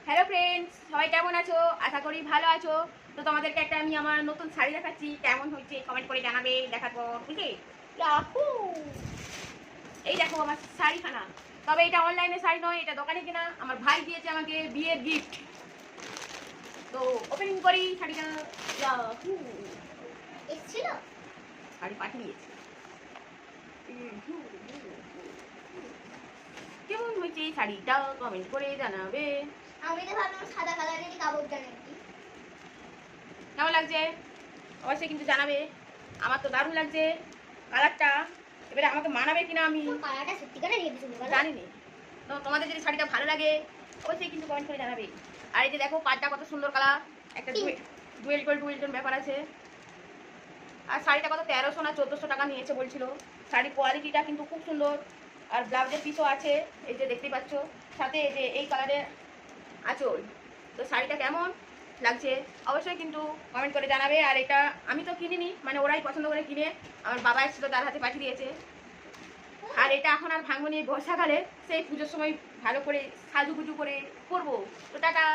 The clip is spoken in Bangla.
হ্যালো ফ্রেন্ডস, সবাই কেমন আছো? আশা করি ভালো আছো। তো তোমাদেরকে একটা আমি আমার নতুন শাড়ি দেখাচ্ছি, কেমন হয়েছে কমেন্ট করে জানাবে দেখার পর, বুঝলে? ইয়াহু! এই দেখো আমার শাড়িখানা। তবে এটা অনলাইনে শাড়ি নয়, এটা দোকানে কেনা। আমার ভাই দিয়েছে আমাকে বিয়ের গিফট। তো ওপেনিং করি শাড়িটা। ইয়াহু! এসেছিল শাড়ি পাঠিয়েছে। কেমন হয়েছে এই শাড়িটা কমেন্ট করে জানাবে। আমি তো ভাবলাম সাদা কালারেরই কাপড়টা নাকি। কেমন লাগছে অবশ্যই কিন্তু জানাবে। আমার তো দারুণ লাগছে কালারটা। এবারে আমাকে মানাবে কিনা আমি কালারটা সত্যিকারের হেভি সুন্দর জানি না। তো তোমাদের যদি শাড়িটা ভালো লাগে অবশ্যই কিন্তু কমেন্ট করে জানাবে। আর এই যে দেখো পাটটা কত সুন্দর কালার, একটা ডুয়েল টোন ব্যাপার আছে। আর শাড়িটা কত 1300 না 1400 টাকা নিয়েছে বলছিল। শাড়ির কোয়ালিটিটা কিন্তু খুব সুন্দর। আর ব্লাউজের পিসও আছে, এই যে দেখতেই পাচ্ছ। সাথে এই যে এই কালারের আঁচল। তো শাড়িটা কেমন লাগছে অবশ্যই কিন্তু কমেন্ট করে জানাবে। আর এটা আমি তো কিনিনি, মানে ওরাই পছন্দ করে কিনে আমার বাবা এসেছিল, তার হাতে পাঠিয়ে দিয়েছে। আর এটা এখন আর ভাঙবো নি, বর্ষাকালে সেই পুজোর সময় ভালো করে সাজুগুজু করে করবো। তো টাটা।